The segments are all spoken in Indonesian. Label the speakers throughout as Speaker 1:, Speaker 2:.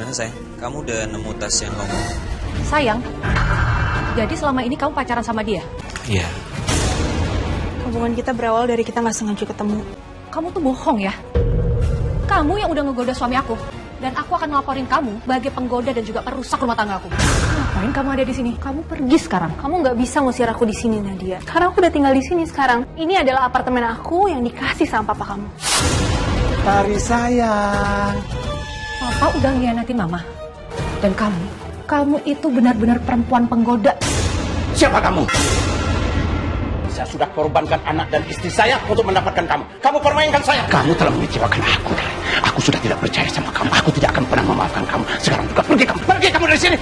Speaker 1: Gimana sayang? Kamu udah nemu tas yang kamu mau?
Speaker 2: Sayang, jadi selama ini kamu pacaran sama dia?
Speaker 1: Iya.
Speaker 3: Hubungan kita berawal dari kita nggak sengaja ketemu.
Speaker 2: Kamu tuh bohong ya? Kamu yang udah ngegoda suami aku. Dan aku akan ngelaporin kamu sebagai penggoda dan juga perusak rumah tangga aku. Ngapain kamu ada di sini? Kamu pergi sekarang.
Speaker 3: Kamu nggak bisa ngusir aku di sini, Nadia. Karena aku udah tinggal di sini sekarang. Ini adalah apartemen aku yang dikasih sama papa kamu.
Speaker 4: Tari sayang.
Speaker 2: Papa udah ngianatin mama. Dan kamu itu benar-benar perempuan penggoda.
Speaker 4: Siapa kamu? Saya sudah korbankan anak dan istri saya untuk mendapatkan kamu. Kamu permainkan saya. Kamu telah mengecewakan aku, Dari. Aku sudah tidak percaya sama kamu. Aku tidak akan pernah memaafkan kamu. Sekarang juga pergi kamu. Pergi kamu dari sini.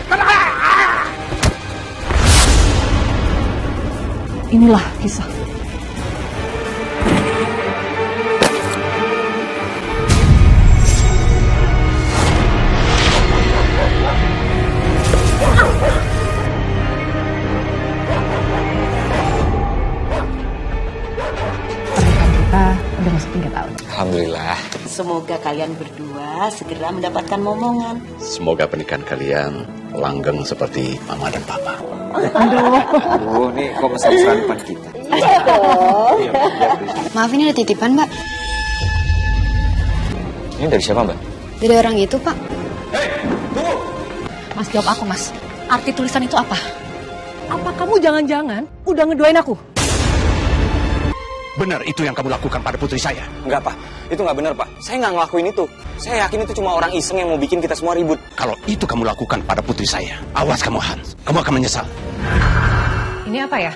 Speaker 2: Inilah kisah. Udah masuk 3 tahun.
Speaker 1: Alhamdulillah.
Speaker 5: Semoga kalian berdua segera mendapatkan momongan.
Speaker 4: Semoga pernikahan kalian langgeng seperti mama dan papa.
Speaker 1: Aduh, nih kok mesra-mesraan depan kita.
Speaker 6: Maaf, ini ada titipan, Mbak.
Speaker 1: Ini dari siapa, Mbak?
Speaker 6: Dari orang itu, Pak.
Speaker 2: Mas, jawab aku, Mas. Arti tulisan itu apa? Apa kamu jangan-jangan udah ngeduain aku?
Speaker 4: Benar itu yang kamu lakukan pada putri saya.
Speaker 1: Enggak, Pak. Itu nggak benar, Pak. Saya nggak ngelakuin itu. Saya yakin itu cuma orang iseng yang mau bikin kita semua ribut.
Speaker 4: Kalau itu kamu lakukan pada putri saya, awas kamu, Hans. Kamu akan menyesal.
Speaker 2: Ini apa ya?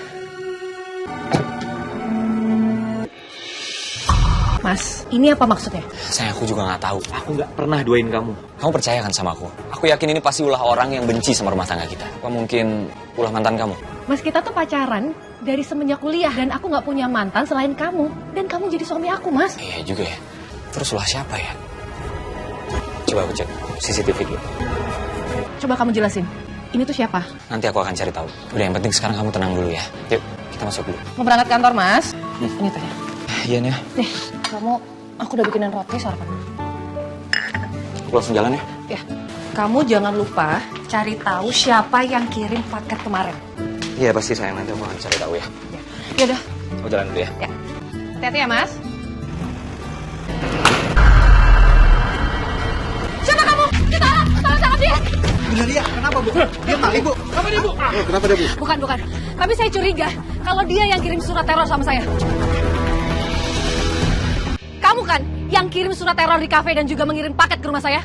Speaker 2: Mas, ini apa maksudnya?
Speaker 1: Sayang, aku juga nggak tahu. Aku nggak pernah duain kamu. Kamu percaya kan sama aku? Aku yakin ini pasti ulah orang yang benci sama rumah tangga kita. Apa mungkin ulah mantan kamu?
Speaker 2: Mas, kita tuh pacaran dari semenjak kuliah. Dan aku nggak punya mantan selain kamu. Dan kamu jadi suami aku, Mas.
Speaker 1: Iya juga ya. Terus ulah siapa ya? Coba aku cek CCTV dulu.
Speaker 2: Coba kamu jelasin. Ini tuh siapa?
Speaker 1: Nanti aku akan cari tahu. Udah, yang penting sekarang kamu tenang dulu ya. Yuk, kita masuk dulu.
Speaker 2: Mau berangkat kantor, Mas? Ini tanya.
Speaker 1: Iya nih.
Speaker 2: Nih, aku udah bikinin roti sarapan.
Speaker 1: Aku langsung jalan ya.
Speaker 2: Ya, kamu jangan lupa cari tahu siapa yang kirim paket kemarin.
Speaker 1: Iya pasti sayang, nanti aku akan cari tahu ya.
Speaker 2: Ya udah.
Speaker 1: Aku jalan dulu ya.
Speaker 2: Ya. Hati-hati ya, Mas. Siapa kamu? Kita tangkap dia.
Speaker 7: Bener dia, kenapa Bu? Dia maling Bu. Kenapa dia Bu? Kenapa dia Bu?
Speaker 2: Bukan. Tapi saya curiga kalau dia yang kirim surat teror sama saya. Kamu kan yang kirim surat teror di kafe dan juga mengirim paket ke rumah saya?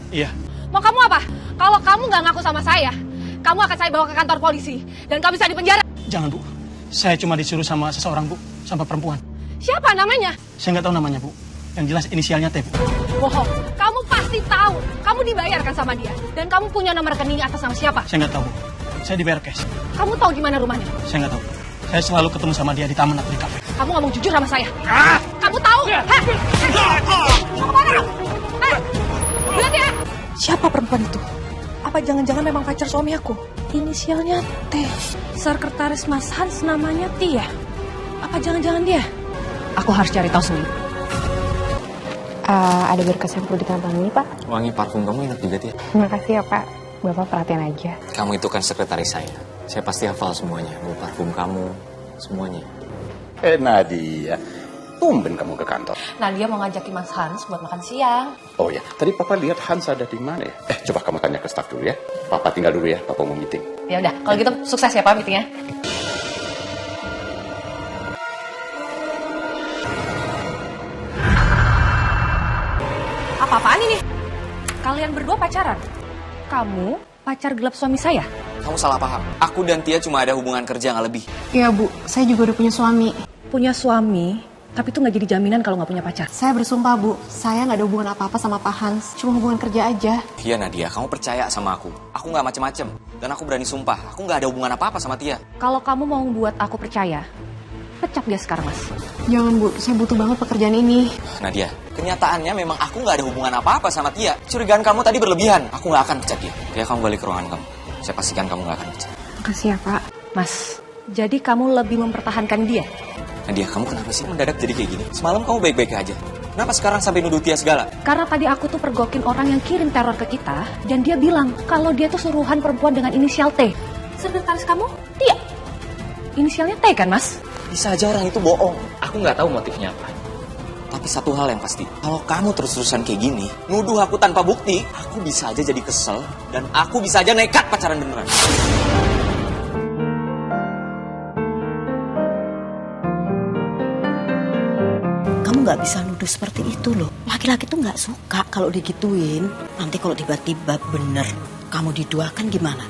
Speaker 7: Iya.
Speaker 2: Mau kamu apa? Kalau kamu nggak ngaku sama saya, kamu akan saya bawa ke kantor polisi dan kamu bisa dipenjara.
Speaker 7: Jangan Bu. Saya cuma disuruh sama seseorang Bu, sama perempuan.
Speaker 2: Siapa namanya?
Speaker 7: Saya nggak tahu namanya Bu. Yang jelas inisialnya T Bu.
Speaker 2: Bohong. Kamu pasti tahu. Kamu dibayarkan sama dia. Dan kamu punya nomor rekening atas nama siapa?
Speaker 7: Saya nggak tahu Bu. Saya dibayar cash.
Speaker 2: Kamu tahu di mana rumahnya?
Speaker 7: Saya nggak tahu. Saya selalu ketemu sama dia di taman atau di kafe.
Speaker 2: Kamu ngomong jujur sama saya. Kamu tahu? Mau kemana? Berhenti ya! Siapa perempuan itu? Apa jangan-jangan memang pacar suami aku? Inisialnya T. Sekretaris Mas Hans namanya Tia. Apa jangan-jangan dia? Aku harus cari tahu sendiri.
Speaker 3: Ada berkas yang perlu ditantangin, Pak.
Speaker 1: Wangi parfum kamu enak juga, Tia.
Speaker 3: Terima kasih ya, Pak. Bapak perhatian aja.
Speaker 1: Kamu itu kan sekretaris saya. Saya pasti hafal semuanya. Bau parfum kamu, semuanya.
Speaker 4: Nadia, tumben kamu ke kantor.
Speaker 2: Nah, dia mau ngajakin Mas Hans buat makan siang.
Speaker 4: Oh ya, tadi Papa lihat Hans ada di mana ya? Coba kamu tanya ke staf dulu ya. Papa tinggal dulu ya, Papa mau meeting.
Speaker 2: Ya udah, kalau gitu sukses ya Pak meetingnya. Apa-apaan ini? Kalian berdua pacaran? Kamu pacar gelap suami saya?
Speaker 1: Kamu salah paham. Aku dan Tia cuma ada hubungan kerja, nggak lebih.
Speaker 3: Iya, Bu. Saya juga udah punya suami.
Speaker 2: Punya suami, tapi itu nggak jadi jaminan kalau nggak punya pacar.
Speaker 3: Saya bersumpah, Bu. Saya nggak ada hubungan apa-apa sama Pak Hans. Cuma hubungan kerja aja.
Speaker 1: Iya Nadia, kamu percaya sama aku. Aku nggak macem-macem. Dan aku berani sumpah, aku nggak ada hubungan apa-apa sama Tia.
Speaker 2: Kalau kamu mau buat aku percaya, pecat dia sekarang, Mas.
Speaker 3: Jangan, Bu. Saya butuh banget pekerjaan ini.
Speaker 1: Nadia, kenyataannya memang aku nggak ada hubungan apa-apa sama Tia. Curigaan kamu tadi berlebihan. Aku nggak akan pecat dia. Tia, kamu balik ke ruangan kamu. Saya pastikan kamu nggak akan pecat.
Speaker 3: Makasih ya, Pak.
Speaker 2: Mas, jadi kamu lebih mempertahankan dia?
Speaker 1: Nadia, kamu kenapa sih mendadak jadi kayak gini? Semalam kamu baik-baik aja. Kenapa sekarang sampai nuduh Tia segala?
Speaker 2: Karena tadi aku tuh pergokin orang yang kirim teror ke kita, dan dia bilang kalau dia tuh suruhan perempuan dengan inisial T. Sekretaris kamu? Tia. Inisialnya T kan, Mas?
Speaker 1: Bisa aja orang itu bohong. Aku nggak tahu motifnya apa. Tapi satu hal yang pasti, kalau kamu terus-terusan kayak gini, nuduh aku tanpa bukti, aku bisa aja jadi kesel, dan aku bisa aja nekat pacaran beneran.
Speaker 5: Kamu nggak bisa nuduh seperti itu loh. Laki-laki tuh nggak suka kalau digituin. Nanti kalau tiba-tiba bener kamu diduakan gimana?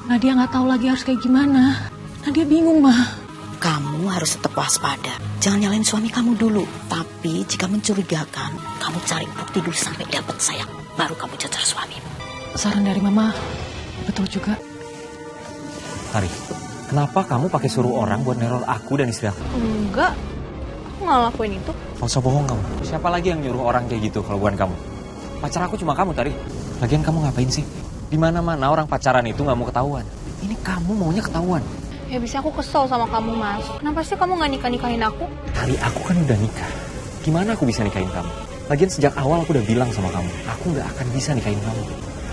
Speaker 2: Nadia nggak tahu lagi harus kayak gimana. Nadia bingung, mah.
Speaker 5: Kamu harus tetap waspada. Jangan nyalain suami kamu dulu. Tapi jika mencurigakan, kamu cari bukti dulu sampai dapat sayang. Baru kamu cacar suamimu.
Speaker 2: Saran dari Mama betul juga.
Speaker 1: Tari, kenapa kamu pakai suruh orang buat neror aku dan istri aku?
Speaker 3: Enggak, aku nggak lakuin itu.
Speaker 1: Gak usah bohong kamu. Siapa lagi yang nyuruh orang kayak gitu kalau bukan kamu? Pacar aku cuma kamu, Tari. Lagian kamu ngapain sih? Di mana-mana orang pacaran itu nggak mau ketahuan. Ini kamu maunya ketahuan.
Speaker 3: Ya bisa aku kesel sama kamu, Mas. Kenapa sih kamu nggak nikah-nikahin aku?
Speaker 1: Tari, aku kan udah nikah. Gimana aku bisa nikahin kamu? Lagian sejak awal aku udah bilang sama kamu, aku nggak akan bisa nikahin kamu.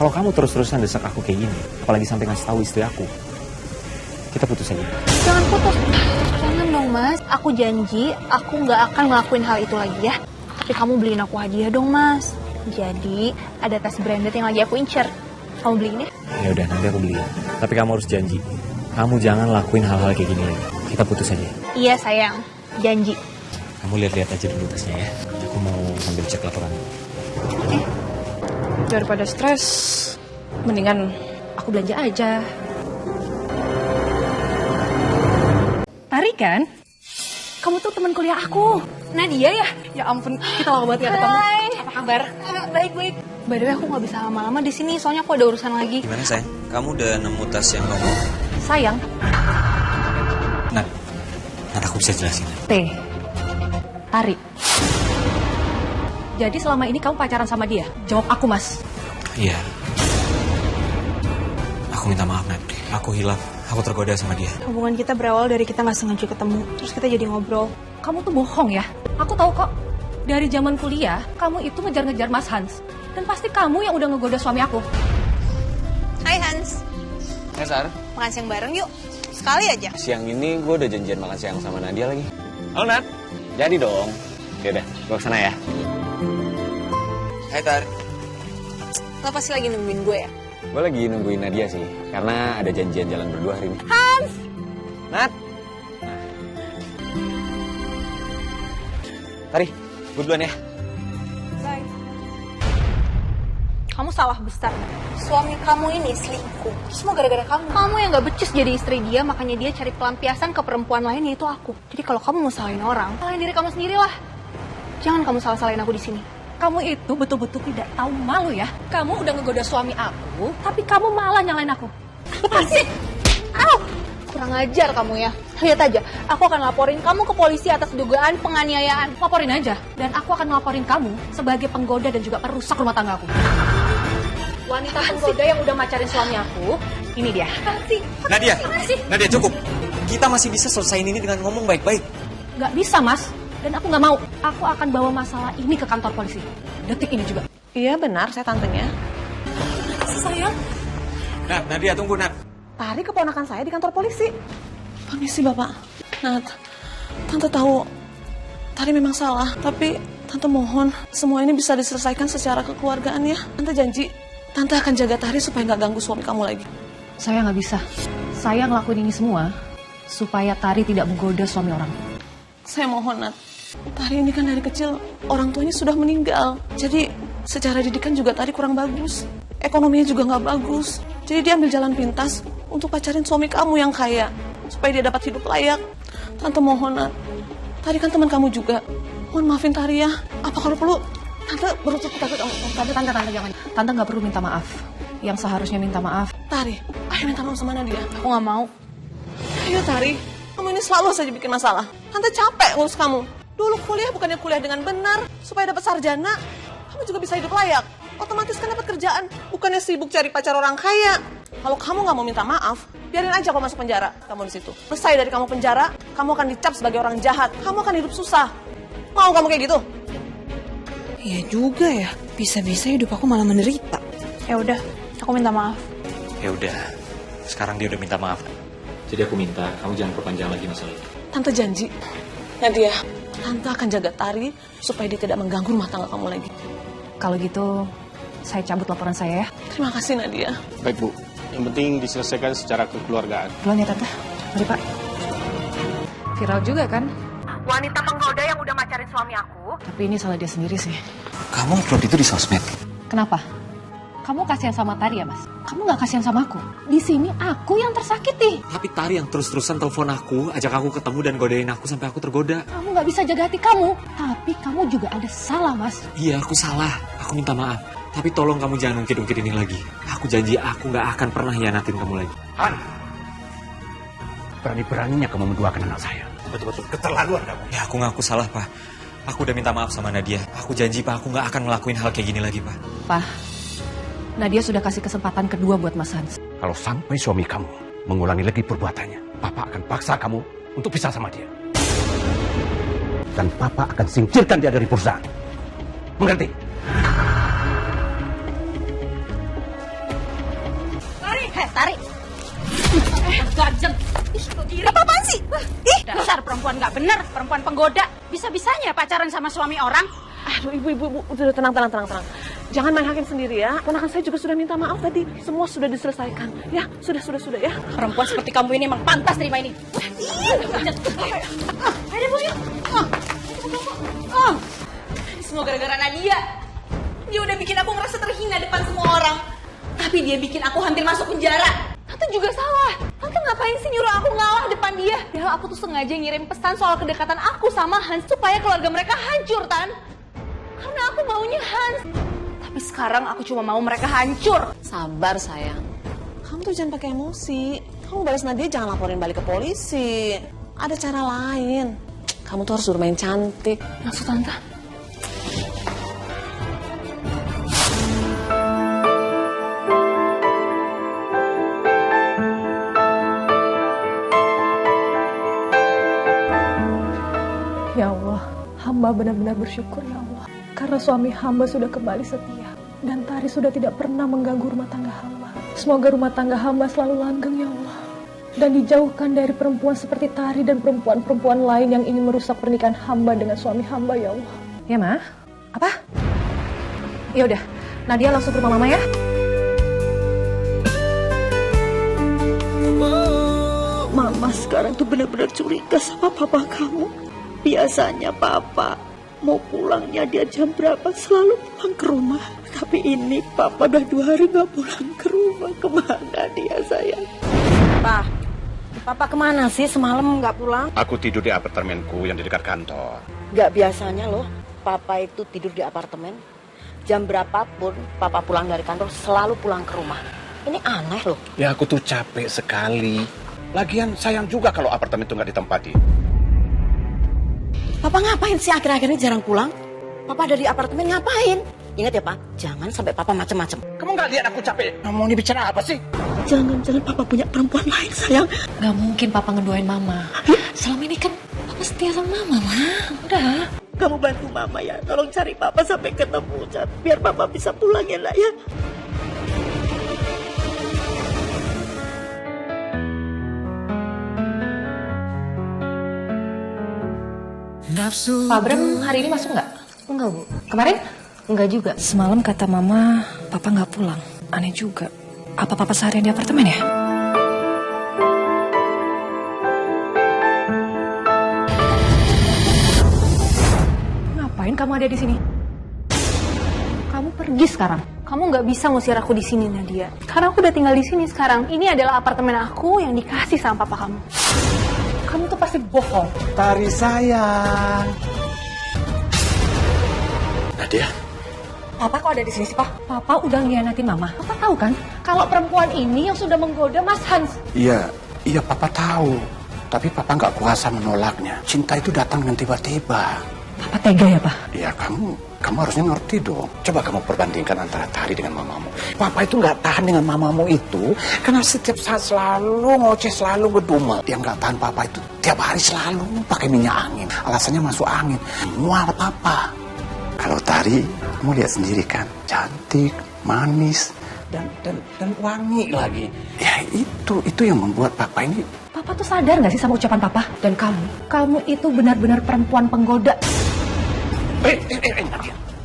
Speaker 1: Kalau kamu terus-terusan desak aku kayak gini, apalagi sampai ngasih tahu istri aku, kita putus aja.
Speaker 3: Jangan putus. Jangan dong, Mas. Aku janji, aku nggak akan ngelakuin hal itu lagi ya. Tapi kamu beliin aku hadiah dong, Mas. Jadi, ada tas branded yang lagi aku incer. Kamu beliin ya?
Speaker 1: Ya udah, nanti aku beliin. Tapi kamu harus janji, kamu jangan lakuin hal-hal kayak gini lagi. Kita putus aja.
Speaker 3: Iya, sayang. Janji.
Speaker 1: Kamu lihat-lihat aja dulu tasnya ya. Aku mau sambil cek laporan.
Speaker 2: Daripada stres, mendingan aku belanja aja. Tari kan? Kamu tuh teman kuliah aku.
Speaker 3: Nadia ya?
Speaker 2: Ya ampun, kita lama banget gak ketemu.
Speaker 3: Hai.
Speaker 2: Apa kabar?
Speaker 3: Baik-baik. By the way, aku nggak bisa lama-lama di sini, soalnya aku ada urusan lagi.
Speaker 1: Gimana sayang? Kamu udah nemu tas yang kamu mau?
Speaker 2: Sayang,
Speaker 1: Nat, aku bisa jelasin.
Speaker 2: T. Tari. Jadi selama ini kamu pacaran sama dia? Jawab aku, Mas.
Speaker 1: Iya. Aku minta maaf, Nat. Aku hilaf. Aku tergoda sama dia.
Speaker 3: Hubungan kita berawal dari kita nggak sengaja ketemu, terus kita jadi ngobrol.
Speaker 2: Kamu tuh bohong ya. Aku tahu kok. Dari zaman kuliah, kamu itu ngejar-ngejar Mas Hans. Dan pasti kamu yang udah ngegoda suami aku.
Speaker 3: Hai Hans,
Speaker 1: Hai Sar.
Speaker 3: makan siang bareng yuk. Sekali aja.
Speaker 1: Siang ini gue udah janjian makan siang sama Nadia lagi. Halo Nat. Jadi dong. Yaudah, gue kesana ya. Hai Tar.
Speaker 3: Lo pasti lagi nungguin gue ya?
Speaker 1: Gue lagi nungguin Nadia sih. Karena ada janjian jalan berdua hari ini.
Speaker 3: Hans!
Speaker 1: Nat. Tari, gue duluan ya.
Speaker 3: Bye. Kamu salah besar. Suami kamu ini selingkuh. Semua gara-gara kamu. Kamu yang gak becus jadi istri dia, makanya dia cari pelampiasan ke perempuan lain, yaitu aku. Jadi kalau kamu mau salahin orang, salahin diri kamu sendirilah. Jangan kamu salah-salahin aku di sini.
Speaker 2: Kamu itu betul-betul tidak tahu malu ya. Kamu udah ngegoda suami aku, tapi kamu malah nyalain aku.
Speaker 3: Apa sih? Au! Kurang ajar kamu ya. Lihat aja, aku akan laporin kamu ke polisi atas dugaan penganiayaan.
Speaker 2: Laporin aja. Dan aku akan laporin kamu sebagai penggoda dan juga perusak rumah tangga aku. Wanita penggoda yang udah macarin suami aku, ini dia.
Speaker 1: Nadia, Nadia cukup. Kita masih bisa selesaiin ini dengan ngomong baik-baik.
Speaker 2: Gak bisa, Mas. Dan aku gak mau. Aku akan bawa masalah ini ke kantor polisi. Detik ini juga.
Speaker 8: Iya benar, saya tantenya.
Speaker 2: Sayang.
Speaker 1: Nat, Nadia tunggu Nat.
Speaker 8: Tari keponakan saya di kantor polisi. Permisi Bapak. Nat, Tante tahu Tari memang salah, tapi Tante mohon semua ini bisa diselesaikan secara kekeluargaan ya. Tante janji, Tante akan jaga Tari supaya nggak ganggu suami kamu lagi.
Speaker 2: Saya gak bisa. Saya ngelakuin ini semua supaya Tari tidak menggoda suami orang.
Speaker 8: Saya mohon Nat, Tari ini kan dari kecil orang tuanya sudah meninggal. Jadi secara didikan juga Tari kurang bagus. Ekonominya juga nggak bagus. Jadi dia ambil jalan pintas untuk pacarin suami kamu yang kaya. Supaya dia dapat hidup layak. Tante mohon Nat, Tari kan teman kamu juga. Mohon maafin Tari ya. Apa kalau perlu Tante berusaha kita kamu.
Speaker 2: Tante jangan. Tante gak perlu minta maaf. Yang seharusnya minta maaf.
Speaker 8: Tari, ayo minta maaf sama Nadia.
Speaker 3: Aku gak mau.
Speaker 8: Ayo Tari, kamu ini selalu saja bikin masalah. Tante capek ngurus kamu. Dulu kuliah bukannya kuliah dengan benar supaya dapat sarjana. Kamu juga bisa hidup layak. Otomatis kan dapat kerjaan. Bukannya sibuk cari pacar orang kaya. Kalau kamu gak mau minta maaf, Biarin aja kau masuk penjara, kamu di situ. Selesai dari kamu penjara, kamu akan dicap sebagai orang jahat. Kamu akan hidup susah. Mau kamu kayak gitu?
Speaker 2: Iya juga ya, bisa-bisa hidup aku malah menderita.
Speaker 3: Ya udah, aku minta maaf.
Speaker 1: Ya udah, sekarang dia udah minta maaf. Jadi aku minta kamu jangan perpanjang lagi masalah itu.
Speaker 8: Tante janji, Nadia, Tante akan jaga Tari supaya dia tidak mengganggu rumah tangga kamu lagi.
Speaker 2: Kalau gitu, saya cabut laporan saya ya.
Speaker 8: Terima kasih Nadia.
Speaker 7: Baik Bu, yang penting diselesaikan secara kekeluargaan.
Speaker 2: Duluan ya Tante. Mari Pak. Viral juga kan?
Speaker 8: Wanita penggoda yang udah macarin suami aku.
Speaker 2: Tapi ini salah dia sendiri sih.
Speaker 1: Kamu upload itu di sosmed?
Speaker 2: Kenapa? Kamu kasihan sama Tari ya, Mas? Kamu nggak kasihan sama aku? Di sini aku yang tersakiti.
Speaker 1: Tapi Tari yang terus-terusan telepon aku, ajak aku ketemu dan godain aku sampai aku tergoda.
Speaker 2: Kamu nggak bisa jaga hati kamu. Tapi kamu juga ada salah, Mas.
Speaker 1: Iya, aku salah. Aku minta maaf. Tapi tolong kamu jangan ungkit-ungkit ini lagi. Aku janji aku nggak akan pernah hianatin kamu lagi.
Speaker 4: Han, berani-beraninya kamu menduakan anak saya. Betul-betul keterlaluan kamu.
Speaker 1: Ya, aku ngaku salah, Pak. Aku udah minta maaf sama Nadia. Aku janji, Pak, aku nggak akan ngelakuin hal kayak gini lagi, Pak.
Speaker 2: Pak, Nadia sudah kasih kesempatan kedua buat Mas Hans.
Speaker 4: Kalau sampai suami kamu mengulangi lagi perbuatannya, Papa akan paksa kamu untuk pisah sama dia. Dan Papa akan singkirkan dia dari perusahaan. Mengerti?
Speaker 5: Tari. Gajeng. Apa-apaan sih? Dasar perempuan nggak bener, perempuan penggoda. Bisa-bisanya pacaran sama suami orang.
Speaker 8: Aduh, ibu, udah tenang. Jangan main hakim sendiri ya. Ponakan saya juga sudah minta maaf tadi. Semua sudah diselesaikan. Ya, sudah ya.
Speaker 5: Perempuan seperti kamu ini emang pantas terima ini. Ayo, Bu, yuk. Semua gara-gara Nadia. Dia udah bikin aku ngerasa terhina depan semua orang. Tapi dia bikin aku hampir masuk penjara.
Speaker 3: Tante juga salah. Tante ngapain sih nyuruh aku ngalah depan dia? Padahal aku tuh sengaja ngirim pesan soal kedekatan aku sama Hans supaya keluarga mereka hancur, Tan. Karena aku maunya Hans. Tapi sekarang aku cuma mau mereka hancur.
Speaker 5: Sabar, sayang.
Speaker 8: Kamu tuh jangan pakai emosi. Kamu balas Nadia jangan laporin balik ke polisi. Ada cara lain. Kamu tuh harus bermain cantik.
Speaker 3: Maksud Tante?
Speaker 9: Ya Allah, hamba benar-benar bersyukur ya Allah. Karena suami hamba sudah kembali setia. Dan Tari sudah tidak pernah mengganggu rumah tangga hamba. Semoga rumah tangga hamba selalu langgeng ya Allah. Dan dijauhkan dari perempuan seperti Tari dan perempuan-perempuan lain yang ingin merusak pernikahan hamba dengan suami hamba ya Allah.
Speaker 2: Ya, Ma? Apa? Ya udah, Nadia langsung ke rumah Mama ya.
Speaker 5: Mama sekarang tuh benar-benar curiga sama papa kamu. Biasanya papa mau pulangnya dia jam berapa selalu pulang ke rumah. Tapi ini papa udah 2 hari gak pulang ke rumah. Kemana dia sayang? Papa kemana sih semalam gak pulang?
Speaker 4: Aku tidur di apartemenku yang di dekat kantor.
Speaker 5: Gak biasanya loh papa itu tidur di apartemen. Jam berapapun papa pulang dari kantor selalu pulang ke rumah. Ini aneh loh.
Speaker 4: Ya aku tuh capek sekali. Lagian sayang juga kalau apartemen itu nggak ditempati.
Speaker 5: Papa ngapain sih akhir-akhir ini jarang pulang? Papa ada di apartemen ngapain? Ingat ya Pak, jangan sampai papa macem-macem.
Speaker 4: Kamu nggak lihat aku capek? Ngomong ini bicara apa sih?
Speaker 5: Jangan-jangan papa punya perempuan lain sayang.
Speaker 2: Gak mungkin Papa ngedoain Mama. Selama ini kan Papa setia sama Mama, Ma. Udah.
Speaker 5: Kamu bantu mama ya, tolong cari papa sampai ketemu, biar papa bisa pulang ya nak ya.
Speaker 2: Pak Bram hari ini masuk nggak?
Speaker 3: Enggak, Bu.
Speaker 2: Kemarin?
Speaker 3: Enggak juga.
Speaker 2: Semalam kata Mama, Papa nggak pulang. Aneh juga. Apa Papa seharian di apartemen ya? Ngapain kamu ada di sini? Kamu pergi sekarang.
Speaker 3: Kamu nggak bisa ngusir aku di sini, Nadia. Karena aku udah tinggal di sini sekarang. Ini adalah apartemen aku yang dikasih sama papa kamu.
Speaker 2: Kamu tuh pasti bohong.
Speaker 7: Tari sayang.
Speaker 4: Nadia.
Speaker 2: Papa kok ada di sini sih, Pak? Papa udah ngianatin Mama. Papa tahu kan kalau perempuan ini yang sudah menggoda Mas Hans.
Speaker 4: Iya Papa tahu. Tapi Papa nggak kuasa menolaknya. Cinta itu datang dengan tiba-tiba.
Speaker 9: Papa tega ya, Pak?
Speaker 4: Ya kamu harusnya ngerti dong. Coba kamu perbandingkan antara Tari dengan mamamu. Papa itu nggak tahan dengan mamamu itu karena setiap saat selalu ngoceh, selalu ngedumel. Yang nggak tahan papa itu tiap hari selalu pakai minyak angin. Alasannya masuk angin. Mual papa. Kalau Tari, kamu lihat sendiri kan, cantik, manis, dan wangi lagi. Ya itu yang membuat papa ini.
Speaker 9: Papa tuh sadar gak sih sama ucapan Papa? Dan kamu itu benar-benar perempuan penggoda.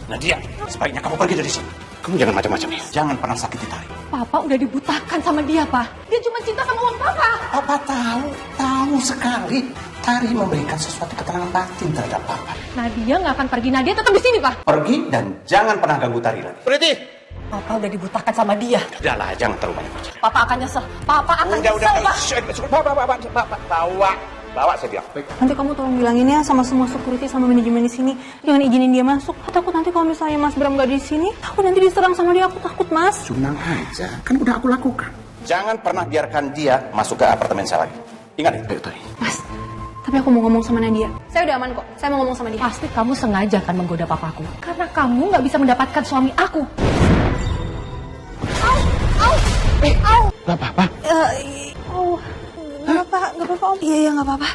Speaker 4: Nadia, sebaiknya kamu pergi dari sini. Kamu jangan macam-macam ya. Jangan pernah sakiti Tari.
Speaker 9: Papa udah dibutakan sama dia, Pak. Dia cuma cinta sama uang Papa.
Speaker 4: Papa tahu sekali. Tari memberikan sesuatu keterangan batin terhadap papa.
Speaker 9: Nadia nggak akan pergi. Nadia tetap di sini, Pak.
Speaker 4: Pergi dan jangan pernah ganggu Tari lagi. Berhenti.
Speaker 9: Papa udah dibutakan sama dia.
Speaker 4: Udahlah, jangan terlalu banyak bicara.
Speaker 9: Papa akan nyesel. Papa akan nyesel, Pak.
Speaker 4: Bawa saya bilang.
Speaker 3: Nanti kamu tolong bilangin ya sama semua security sama manajemen di sini, jangan izinin dia masuk. Takut nanti kalau misalnya Mas Bram gak di sini, takut nanti diserang sama dia. Aku takut, Mas.
Speaker 4: Tenang aja, kan udah aku lakukan. Jangan pernah biarkan dia masuk ke apartemen saya lagi. Ingat itu, Tari.
Speaker 3: Mas, tapi aku mau ngomong sama Nadia. Saya udah aman kok. Saya mau ngomong sama dia.
Speaker 9: Pasti kamu sengaja akan menggoda papaku. Karena kamu nggak bisa mendapatkan suami aku.
Speaker 4: Gak apa-apa.
Speaker 3: Gak apa-apa Om. Iya, gak apa-apa.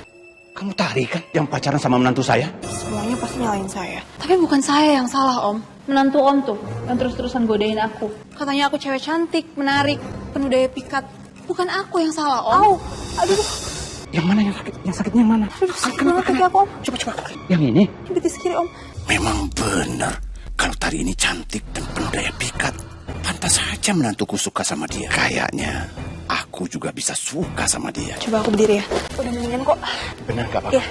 Speaker 4: Kamu Tari kan yang pacaran sama menantu saya?
Speaker 3: Semuanya pasti nyalain saya. Tapi bukan saya yang salah, Om. Menantu Om tuh yang terus-terusan godain aku. Katanya aku cewek cantik, menarik, penuh daya pikat. Bukan aku yang salah, Om. Aduh.
Speaker 4: Yang mana yang sakit? Yang sakitnya yang mana?
Speaker 3: Aduh, sakit banget kaki aku, Om.
Speaker 4: Coba. Yang ini?
Speaker 3: Di betis kiri, Om.
Speaker 4: Memang benar. Kalau Tari ini cantik dan penuh daya pikat. Pantas saja menantuku suka sama dia. Kayaknya aku juga bisa suka sama dia.
Speaker 3: Coba aku berdiri ya. Udah mendingan kok.
Speaker 4: Benar gak apa-apa?
Speaker 3: Iya.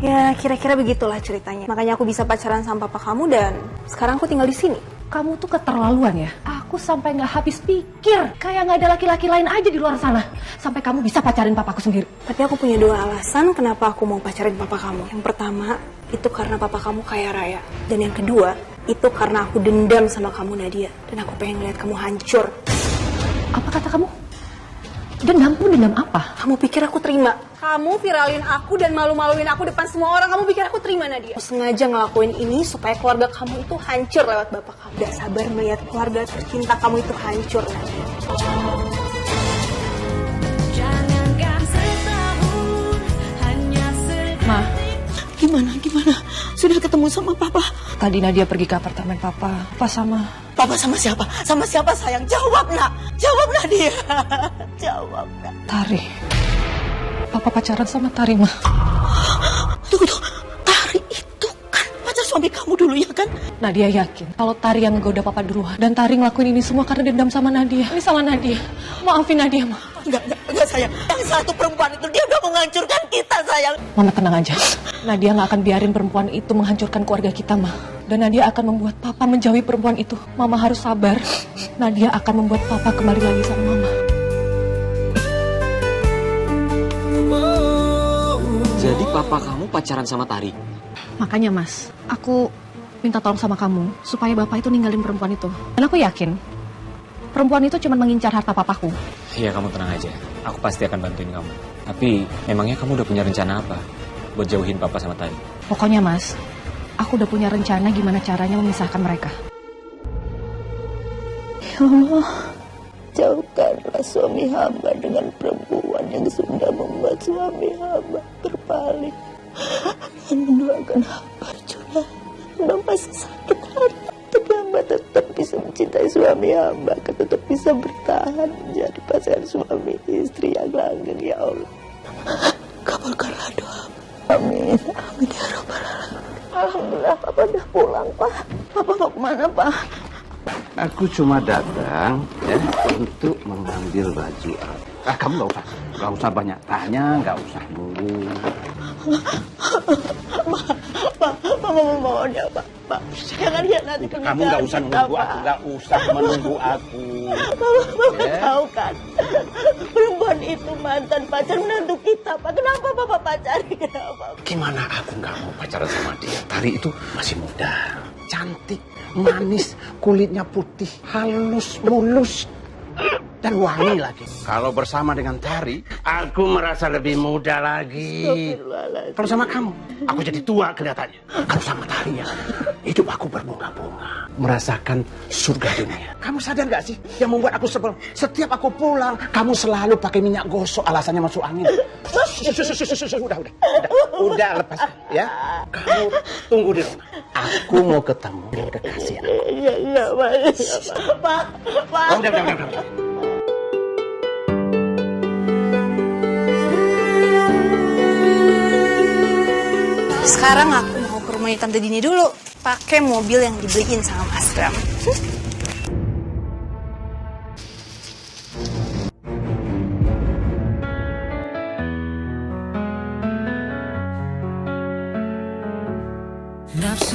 Speaker 3: Ya, kira-kira begitulah ceritanya. Makanya aku bisa pacaran sama papa kamu dan sekarang aku tinggal di sini.
Speaker 9: Kamu tuh keterlaluan ya. Aku sampai nggak habis pikir. Kayak nggak ada laki-laki lain aja di luar sana. Sampai kamu bisa pacarin papaku sendiri.
Speaker 3: Tapi aku punya dua alasan kenapa aku mau pacarin papa kamu. Yang pertama, itu karena papa kamu kaya raya. Dan yang kedua, itu karena aku dendam sama kamu, Nadia. Dan aku pengen lihat kamu hancur.
Speaker 9: Apa kata kamu? Dendamku dendam apa?
Speaker 3: Kamu pikir aku terima? Kamu viralin aku dan malu-maluin aku depan semua orang. Kamu pikir aku terima, Nadia? Aku sengaja ngelakuin ini supaya keluarga kamu itu hancur lewat bapak kamu. Gak sabar melihat keluarga tercinta kamu itu hancur, Nadia.
Speaker 9: Ma,
Speaker 5: Gimana? Sudah ketemu sama papa?
Speaker 9: tadi Nadia pergi ke apartemen papa.
Speaker 5: Papa sama siapa? Sama siapa sayang? Jawab nak. Jawab Nadia. Jawab nak.
Speaker 9: Tari. Papa pacaran sama Tari, Ma.
Speaker 5: Tunggu. Tari itu kan pacar suami kamu dulu ya kan?
Speaker 9: Nadia yakin kalau Tari yang ngegoda papa duluan. Dan Tari ngelakuin ini semua karena dendam sama Nadia. Ini sama Nadia. Maafin Nadia, Ma.
Speaker 5: Enggak sayang. Yang satu perempuan itu dia udah menghancurkan kita sayang.
Speaker 9: Mama tenang aja. Nadia gak akan biarin perempuan itu menghancurkan keluarga kita, Ma. Dan Nadia akan membuat papa menjauhi perempuan itu. Mama harus sabar. Nadia akan membuat papa kembali lagi sama Mama.
Speaker 1: Jadi papa kamu pacaran sama Tari?
Speaker 9: Makanya, Mas, aku minta tolong sama kamu supaya bapak itu ninggalin perempuan itu. Dan aku yakin perempuan itu cuma mengincar harta papaku.
Speaker 1: Iya, kamu tenang aja. Aku pasti akan bantuin kamu. Tapi memangnya kamu udah punya rencana apa buat jauhin papa sama Tari?
Speaker 9: Pokoknya, Mas, aku udah punya rencana gimana caranya memisahkan mereka.
Speaker 5: Ya Allah, jauhkanlah suami hamba dengan perempuan yang sudah membuat suami hamba berbalik dan mendoakan hamba juga. Hamba masih sakit hati, tapi hamba tetap bisa mencintai suami hamba, akan tetap bisa bertahan menjadi pasangan suami istri yang langgeng. Ya Allah, kabulkanlah doa. Amin, amin ya Rabbal Alamin. Alhamdulillah, Papa udah pulang, Pak. Papa mau kemana, Pak?
Speaker 4: Aku cuma datang ya untuk mengambil baju aku. Kamu nggak usah banyak tanya, nggak usah nunggu.
Speaker 5: Mama mohon ya, Pak. Jangan hianati pernikahan.
Speaker 4: Kamu nggak usah nunggu aku, nggak usah menunggu aku.
Speaker 5: Mama tahu kan, perempuan itu mantan pacar menantu kita, Pak. Kenapa Papa pacari? Kenapa?
Speaker 4: Gimana aku nggak mau pacaran sama dia? Tari itu masih muda, cantik, manis, kulitnya putih, halus, mulus. dan wangi lagi. Kalau bersama dengan Tari, aku merasa lebih muda lagi. Kalau sama kamu, aku jadi tua kelihatannya. Kalau sama Tari ya, hidup aku berbunga-bunga, merasakan surga dunia. Kamu sadar gak sih yang membuat aku sebel? Setiap aku pulang, kamu selalu pakai minyak gosok, alasannya masuk angin. Udah lepas ya. Kamu tunggu di rumah. Aku mau ketemu udah kasihan.
Speaker 5: Pak.
Speaker 4: Udah.
Speaker 3: Sekarang aku mau ke rumahnya Tante Dini dulu. Pakai mobil yang dibeliin sama Mas Bram.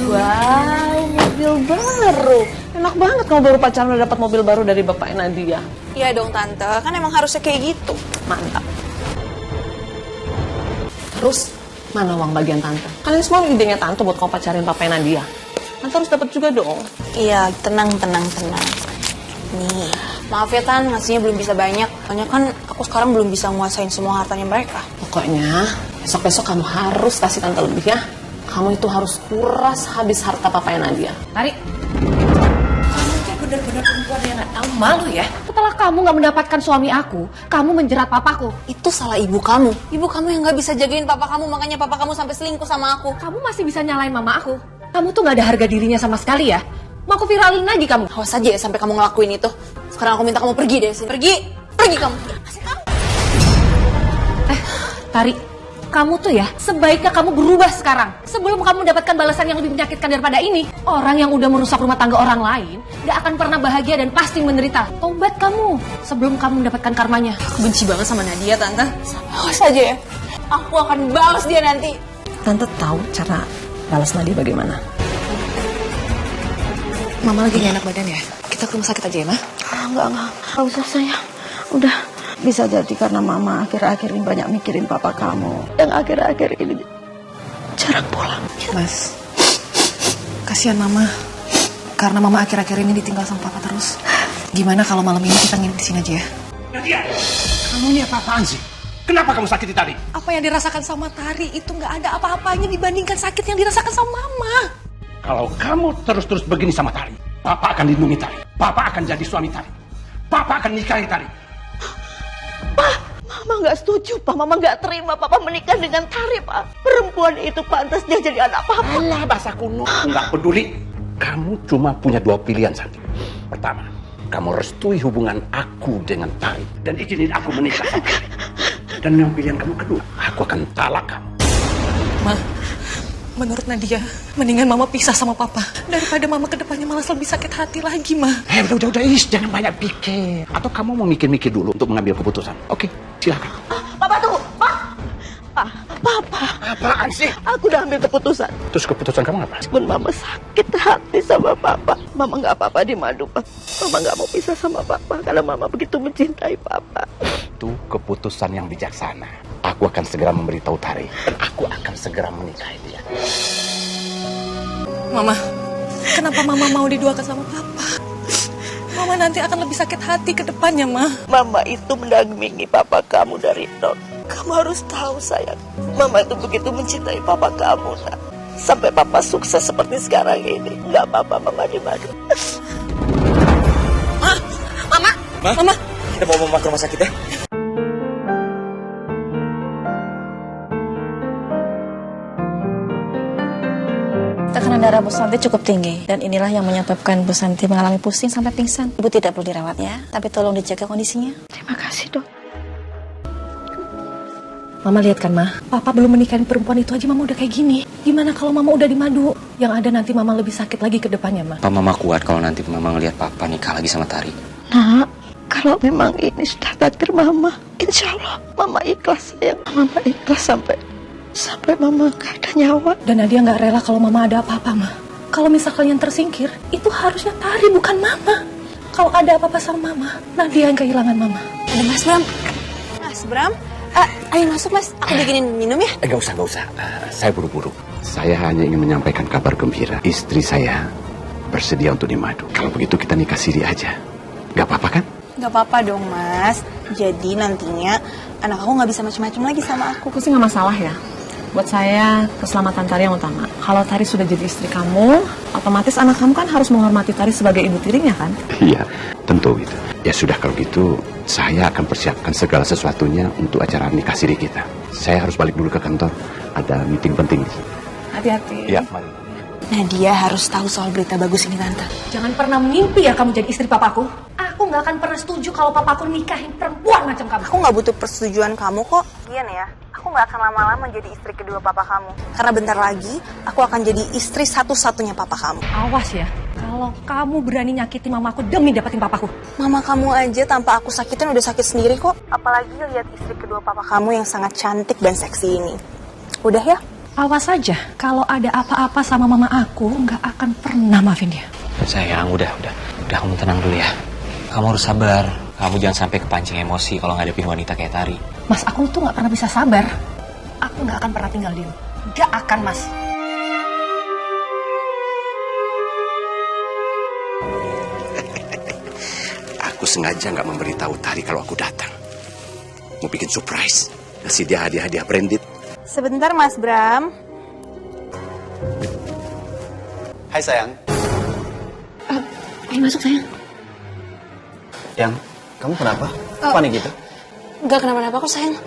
Speaker 8: Wow, mobil baru. Enak banget kalau baru pacaran udah dapat mobil baru dari Bapak Nadia.
Speaker 3: Iya dong Tante, kan emang harusnya kayak gitu.
Speaker 8: Mantap. Terus, mana uang bagian Tante? Kalian semua idenya Tante buat kamu pacarin Papa Nadia. Tante harus dapat juga dong.
Speaker 3: Iya, tenang. Nih, maaf ya Tan, ngasihnya belum bisa banyak. Soalnya kan aku sekarang belum bisa nguasain semua hartanya mereka.
Speaker 8: Pokoknya, besok-besok kamu harus kasih Tante lebih ya. Kamu itu harus kuras habis harta Papa Nadia.
Speaker 2: Tari, kamu tuh bener-bener perempuan yang gak tahu malu ya. Setelah kamu gak mendapatkan suami aku, kamu menjerat papaku.
Speaker 3: Itu salah ibu kamu. Ibu kamu yang gak bisa jagain papa kamu, makanya papa kamu sampai selingkuh sama aku.
Speaker 2: Kamu masih bisa nyalain mama aku. Kamu tuh gak ada harga dirinya sama sekali ya. Mau aku viralin lagi kamu.
Speaker 3: Awas aja ya sampai kamu ngelakuin itu. Sekarang aku minta kamu pergi dari sini. Pergi kamu.
Speaker 2: Tari, kamu tuh ya, sebaiknya kamu berubah sekarang. Sebelum kamu mendapatkan balasan yang lebih menyakitkan daripada ini. Orang yang udah merusak rumah tangga orang lain gak akan pernah bahagia dan pasti menderita. Tobat kamu sebelum kamu mendapatkan karmanya.
Speaker 3: Aku benci banget sama Nadia, Tante. Awas aja ya. Aku akan balas dia nanti.
Speaker 8: Tante tahu cara balas Nadia bagaimana?
Speaker 2: Mama lagi gak enak badan ya? Kita ke rumah sakit aja ya, Ma?
Speaker 5: Enggak usah sayang. Udah. Bisa jadi karena mama akhir-akhir ini banyak mikirin papa kamu. Yang akhir-akhir ini jarang pulang.
Speaker 2: Mas, kasihan Mama. Karena Mama akhir-akhir ini ditinggal sama Papa terus. Gimana kalau malam ini kita nginep di sini aja ya?
Speaker 4: Nadia, kamu ini apa-apaan sih? Kenapa kamu sakiti Tari?
Speaker 2: Apa yang dirasakan sama Tari itu nggak ada apa-apanya dibandingkan sakit yang dirasakan sama Mama.
Speaker 4: Kalau kamu terus-terus begini sama Tari, Papa akan lindungi Tari. Papa akan jadi suami Tari. Papa akan nikahi Tari.
Speaker 5: Mama nggak setuju, Pak. Mama nggak terima Papa menikah dengan Tari, Pak. Perempuan itu pantas dia jadi anak Papa.
Speaker 4: Alah, bahasa kuno. Nggak peduli. Kamu cuma punya dua pilihan, Santi. Pertama, kamu restui hubungan aku dengan Tari. Dan izinin aku menikah sama Tari. Dan yang pilihan kamu kedua, aku akan talak kamu.
Speaker 2: Ma, menurut Nadia, mendingan Mama pisah sama Papa. Daripada Mama kedepannya malah lebih sakit hati lagi, Ma.
Speaker 4: Udah, jangan banyak pikir. Atau kamu mau mikir-mikir dulu untuk mengambil keputusan? Oke, silakan.
Speaker 5: Papa tunggu, Pak. Papa.
Speaker 4: Apaan sih?
Speaker 5: Aku udah ambil keputusan.
Speaker 4: Terus keputusan kamu apa?
Speaker 5: Meskipun Mama sakit hati sama Papa, Mama nggak apa-apa di madu, Pak. Mama nggak mau pisah sama Papa karena Mama begitu mencintai Papa.
Speaker 4: Itu keputusan yang bijaksana. Aku akan segera memberitahu Tari. Dan aku akan segera menikahi dia.
Speaker 2: Mama, kenapa Mama mau diduakan sama Papa? Mama nanti akan lebih sakit hati ke depannya, Ma.
Speaker 5: Mama itu mendampingi Papa kamu dari nol. Kamu harus tahu, sayang. Mama itu begitu mencintai Papa kamu, nak. Sampai Papa sukses seperti sekarang ini. Nggak apa-apa Mama di madu.
Speaker 2: Mama.
Speaker 7: Kita bawa Mama ke rumah sakit ya.
Speaker 10: Tekanan darah Bu Santi cukup tinggi dan inilah yang menyebabkan Bu Santi mengalami pusing sampai pingsan. Ibu tidak perlu dirawat ya, tapi tolong dijaga kondisinya.
Speaker 5: Terima kasih, Dok.
Speaker 2: Mama lihat kan, Ma? Papa belum menikahin perempuan itu aja Mama udah kayak gini. Gimana kalau Mama udah di madu? Yang ada nanti Mama lebih sakit lagi ke depannya, Ma.
Speaker 1: Apa Mama kuat kalau nanti Mama ngelihat Papa nikah lagi sama Tari?
Speaker 5: Nak, kalau memang ini sudah takdir Mama, insya Allah Mama ikhlas, sayang. Mama ikhlas sampai Mama gak ada nyawa.
Speaker 2: Dan Nadia nggak rela kalau Mama ada apa-apa, Ma. Kalau misalkan yang tersingkir, itu harusnya Tari bukan Mama. Kalau ada apa-apa sama Mama, Nadia yang kehilangan Mama.
Speaker 3: Ada Mas Bram. Mas Bram, ayo masuk Mas. Aku bikinin minum ya.
Speaker 4: Enggak usah. Saya buru-buru. Saya hanya ingin menyampaikan kabar gembira. Istri saya bersedia untuk dimadu. Kalau begitu kita nikah siri aja. Gak apa-apa kan?
Speaker 3: Gak apa-apa dong mas. Jadi nantinya anak aku nggak bisa macam-macam lagi sama aku.
Speaker 8: Aku sih nggak masalah ya. Buat saya, keselamatan Tari yang utama. Kalau Tari sudah jadi istri kamu, otomatis anak kamu kan harus menghormati Tari sebagai ibu tirinya kan?
Speaker 4: Iya, tentu itu. Ya sudah kalau gitu, saya akan persiapkan segala sesuatunya untuk acara nikah siri kita. Saya harus balik dulu ke kantor. Ada meeting penting.
Speaker 8: Hati-hati.
Speaker 4: Iya, mari.
Speaker 3: Nadia harus tahu soal berita bagus ini tante.
Speaker 2: Jangan pernah mimpi ya kamu jadi istri papaku. Aku nggak akan pernah setuju kalau papaku nikahin perempuan macam kamu.
Speaker 3: Aku nggak butuh persetujuan kamu kok. Iya nih ya, aku nggak akan lama-lama jadi istri kedua papa kamu. Karena bentar lagi aku akan jadi istri satu-satunya papa kamu.
Speaker 2: Awas ya, kalau kamu berani nyakitin mamaku demi dapetin papaku.
Speaker 3: Mama kamu aja tanpa aku sakitin udah sakit sendiri kok. Apalagi lihat istri kedua papa kamu yang sangat cantik dan seksi ini. Udah ya?
Speaker 2: Awas saja, kalau ada apa-apa sama mama aku, nggak akan pernah maafin dia.
Speaker 1: Sayang, udah kamu tenang dulu ya. Kamu harus sabar. Kamu jangan sampai kepancing emosi kalau ngadepin wanita kayak Tari.
Speaker 2: Mas, aku tuh nggak pernah bisa sabar. Aku nggak akan pernah tinggal diam. Nggak akan, Mas.
Speaker 4: Aku sengaja nggak memberitahu Tari kalau aku datang. Mau bikin surprise. Kasih dia hadiah-hadiah branded.
Speaker 3: Sebentar Mas Bram.
Speaker 7: Hai sayang.
Speaker 3: Ayo masuk sayang.
Speaker 7: Yang, kamu kenapa? Panik gitu?
Speaker 3: Nggak kenapa-napa kok sayang.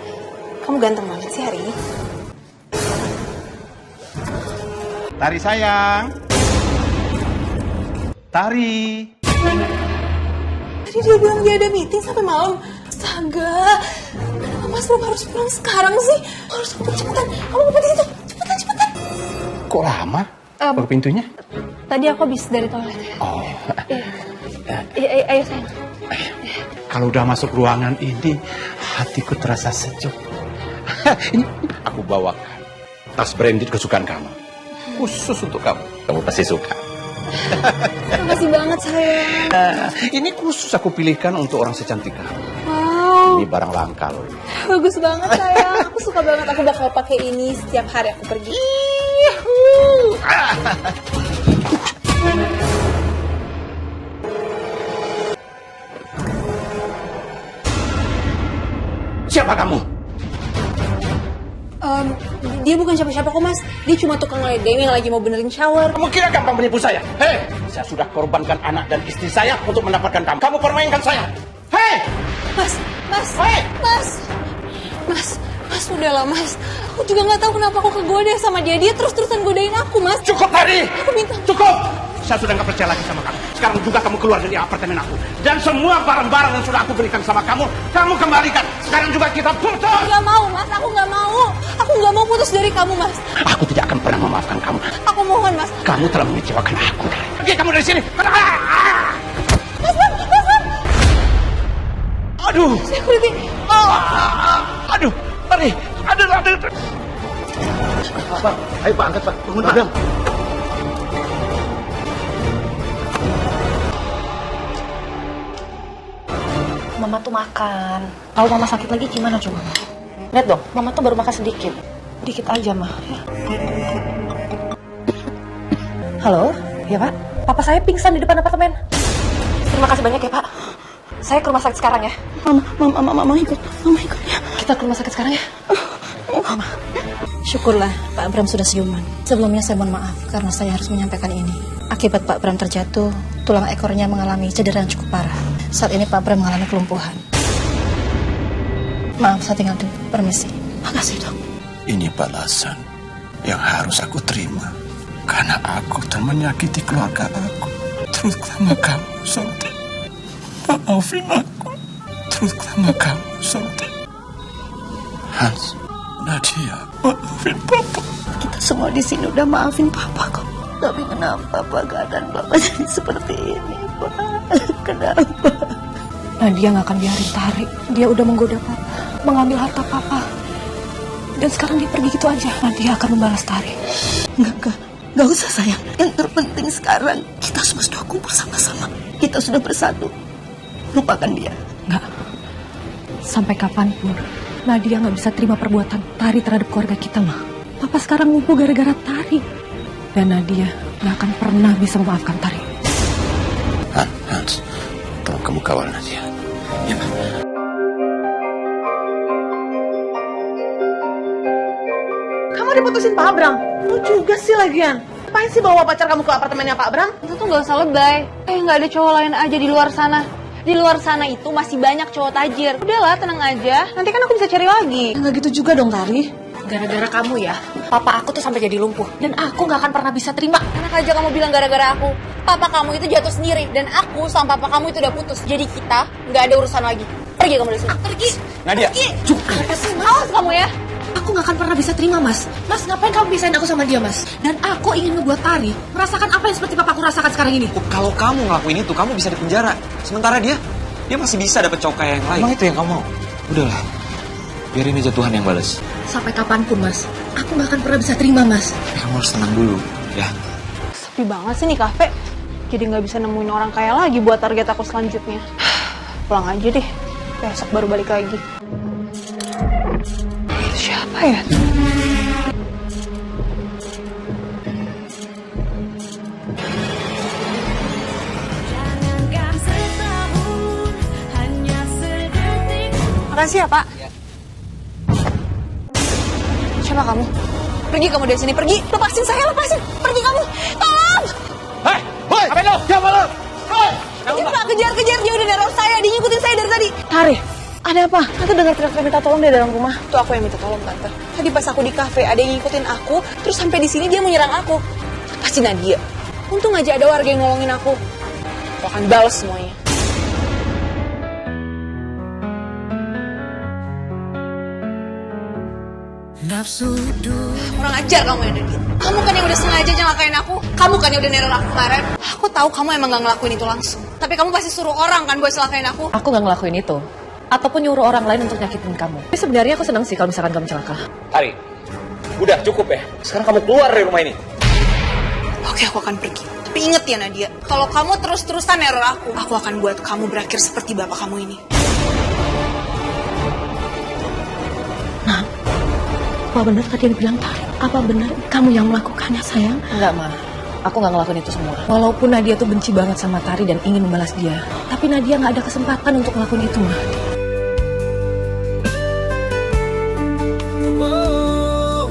Speaker 3: Kamu ganteng banget sih hari ini.
Speaker 7: Tari sayang. Tari.
Speaker 3: Tadi dia bilang dia ada meeting sampai malam. Astaga. Kenapa Mas Bram harus pulang sekarang sih? Harus cepetan. Kamu ngumpet di situ. Cepetan.
Speaker 4: Kok lama? Ke pintunya?
Speaker 3: Tadi aku habis dari toilet.
Speaker 4: Oh.
Speaker 3: Iya, ayo sayang.
Speaker 4: Kalau udah masuk ruangan ini, hatiku terasa sejuk. Ini aku bawakan tas branded kesukaan kamu. Khusus untuk kamu. Kamu pasti suka.
Speaker 3: Makasih banget sayang.
Speaker 4: Ini khusus aku pilihkan untuk orang secantik kamu.
Speaker 3: Wow.
Speaker 4: Ini barang langka loh.
Speaker 3: Bagus banget sayang. Aku suka banget. Aku bakal pakai ini setiap hari aku pergi.
Speaker 4: Siapa kamu?
Speaker 3: Dia bukan siapa-siapa kok mas. Dia cuma tukang ledeng yang lagi mau benerin shower.
Speaker 4: Kamu kira gampang menipu saya? Hei, saya sudah korbankan anak dan istri saya untuk mendapatkan kamu. Kamu permainkan saya. Hei!
Speaker 3: Mas,
Speaker 4: Hei!
Speaker 3: Mas, udahlah mas. Aku juga nggak tahu kenapa aku kegoda sama dia. Dia terus-terusan godain aku mas.
Speaker 4: Cukup Tari!
Speaker 3: Aku minta.
Speaker 4: Cukup! Saya sudah nggak percaya lagi sama kamu. Sekarang juga kamu keluar dari apartemen aku. Dan semua barang-barang yang sudah aku berikan sama kamu kembalikan. Sekarang juga kita putus!
Speaker 3: Nggak mau mas, aku nggak mau. Aku nggak mau putus dari kamu mas.
Speaker 4: Aku tidak akan pernah memaafkan kamu.
Speaker 3: Aku mohon mas.
Speaker 4: Kamu telah mengecewakan aku. Pergi kamu dari sini!
Speaker 3: Mas Bram.
Speaker 4: Aduh!
Speaker 3: Security.
Speaker 4: Aduh! Tari! Aduh!
Speaker 7: Pak, ayo Pak, angkat Pak. Bangun Pak.
Speaker 2: Mama tuh makan. Kalau mama sakit lagi gimana coba? Lihat dong, mama tuh baru makan sedikit. Dikit aja mah. Ya. Halo? Ya pak? Papa saya pingsan di depan apartemen. Terima kasih banyak ya pak. Saya ke rumah sakit sekarang ya.
Speaker 8: Mama ikut ya.
Speaker 2: Kita ke rumah sakit sekarang ya. Mama.
Speaker 10: Syukurlah Pak Bram sudah siuman. Sebelumnya saya mohon maaf karena saya harus menyampaikan ini. Akibat Pak Bram terjatuh, tulang ekornya mengalami cedera yang cukup parah. Saat ini Pak Bram mengalami kelumpuhan. Maaf, saya tinggal dulu. Permisi.
Speaker 8: Makasih dok.
Speaker 4: Ini balasan yang harus aku terima. Karena aku telah menyakiti keluarga aku. Terutama kamu, Santi. Maafin aku. Terutama kamu, Santi. Hans, Nadia, maafin Papa.
Speaker 5: Kita semua di sini udah maafin Papa kok. Tapi kenapa keadaan Papa jadi seperti ini, Pak? Kenapa?
Speaker 2: Nadia nggak akan biarin Tari. Dia udah menggoda Papa, mengambil harta Papa. Dan sekarang dia pergi gitu aja. Nadia akan membalas Tari.
Speaker 5: Enggak usah sayang. Yang terpenting sekarang kita semua sudah kumpul sama-sama. Kita sudah bersatu. Lupakan dia.
Speaker 2: Nggak. Sampai kapanpun Nadia nggak bisa terima perbuatan Tari terhadap keluarga kita, mah. Papa sekarang lumpuh gara-gara Tari. Dan Nadia nggak akan pernah bisa memaafkan Tari.
Speaker 4: Hans, tolong kamu kawal Nadia.
Speaker 1: Iya, Ma.
Speaker 8: Kamu diputusin Pak Abram? Lu juga sih lagian. Ngapain sih bawa pacar kamu ke apartemennya Pak Abram?
Speaker 3: Itu tuh gak usah lebay. Nggak ada cowok lain aja di luar sana. Di luar sana itu masih banyak cowok tajir. Udahlah, tenang aja. Nanti kan aku bisa cari lagi.
Speaker 8: Nggak gitu juga dong, Tari.
Speaker 2: Gara-gara kamu ya, papa aku tuh sampai jadi lumpuh. Dan aku gak akan pernah bisa terima.
Speaker 3: Enak aja kamu bilang gara-gara aku. Papa kamu itu jatuh sendiri. Dan aku sama papa kamu itu udah putus. Jadi kita nggak ada urusan lagi. Pergi kamu dari sini. Pergi.
Speaker 1: Nadia.
Speaker 3: Pergi.
Speaker 2: Apa sih, Mas?
Speaker 3: Awas kamu ya.
Speaker 2: Aku gak akan pernah bisa terima, Mas. Mas, ngapain kamu pisahin aku sama dia, Mas? Dan aku ingin ngebuat Tari merasakan apa yang seperti papaku rasakan sekarang ini.
Speaker 1: Kalau kamu ngelakuin itu, kamu bisa dipenjara. Sementara dia masih bisa dapet cowok kayak yang lain. Emang itu yang kamu mau? Udahlah, biarin aja Tuhan yang balas.
Speaker 2: Sampai kapanpun, Mas. Aku gak akan pernah bisa terima, Mas.
Speaker 1: Kamu harus tenang dulu, ya.
Speaker 3: Sepi banget sih nih kafe. Jadi nggak bisa nemuin orang kaya lagi buat target aku selanjutnya. Pulang aja deh. Besok baru balik lagi. Siapa ya? Makasih ya, Pak. Siapa kamu? Pergi kamu dari sini, pergi. Lepasin saya, lepasin. Pergi kamu. Tolong.
Speaker 4: Hei, apa lo? Siapa lo?
Speaker 3: Pak, kejar-kejar. Dia udah neror saya. Dia ngikutin saya dari tadi.
Speaker 8: Tari, ada apa? Tante dengar teriak minta tolong di dalam rumah.
Speaker 3: Tuh aku yang minta tolong, Tante. Tadi pas aku di kafe, ada yang ngikutin aku. Terus sampai di sini dia mau nyerang aku. Pasti Nadia. Untung aja ada warga yang nolongin aku. Aku akan balas semuanya. Kurang ajar kamu ya, Nadia. Kamu kan yang udah sengaja nyelakain aku. Kamu kan yang udah neror aku kemarin. Aku tahu kamu emang gak ngelakuin itu langsung. Tapi kamu pasti suruh orang kan buat celakain aku.
Speaker 2: Aku gak ngelakuin itu. Ataupun nyuruh orang lain untuk nyakitin kamu. Tapi sebenarnya aku senang sih kalau misalkan kamu celaka.
Speaker 1: Tari, udah cukup ya. Sekarang kamu keluar dari rumah ini.
Speaker 3: Oke, aku akan pergi. Tapi inget ya, Nadia. Kalau kamu terus-terusan neror aku akan buat kamu berakhir seperti bapak kamu ini.
Speaker 2: Nah, apa benar tadi yang bilang Tari? Apa benar kamu yang melakukannya, sayang? Enggak, Ma. Aku gak ngelakuin itu semua. Walaupun Nadia tuh benci banget sama Tari dan ingin membalas dia. Tapi Nadia gak ada kesempatan untuk ngelakuin itu, Ma.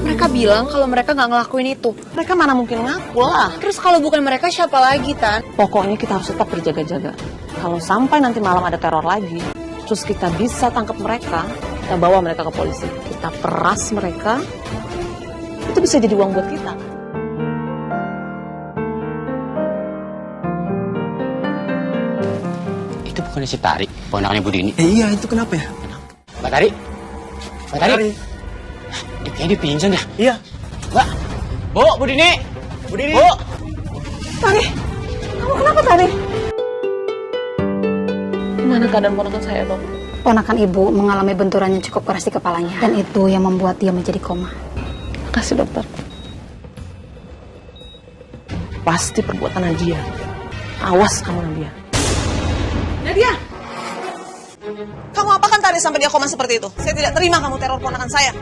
Speaker 3: Mereka bilang kalau mereka gak ngelakuin itu.
Speaker 8: Mereka mana mungkin ngaku lah.
Speaker 3: Terus kalau bukan mereka siapa lagi, Tan?
Speaker 8: Pokoknya kita harus tetap berjaga-jaga. Kalau sampai nanti malam ada teror lagi, terus kita bisa tangkap mereka, kita bawa mereka ke polisi. Kita peras mereka, itu bisa jadi uang buat kita.
Speaker 4: Itu bukannya si Tari, ponakannya Bu Dini.
Speaker 7: Iya, itu kenapa ya?
Speaker 4: Mbak Tari? Mbak Tari? Dia kayaknya dia pingsan ya?
Speaker 7: Iya.
Speaker 4: Mbak! Bu Dini! Bu Dini! Bu!
Speaker 8: Tari, kamu kenapa Tari? Gimana keadaan ponakan saya, Dok?
Speaker 10: Ponakan ibu mengalami benturan yang cukup keras di kepalanya. Dan itu yang membuat dia menjadi koma.
Speaker 8: Makasih, dokter. Pasti perbuatan Nadia. Awas kamu, Nadia. Nadia! Kamu apakan Tari sampai dia koma seperti itu? Saya tidak terima kamu teror ponakan saya.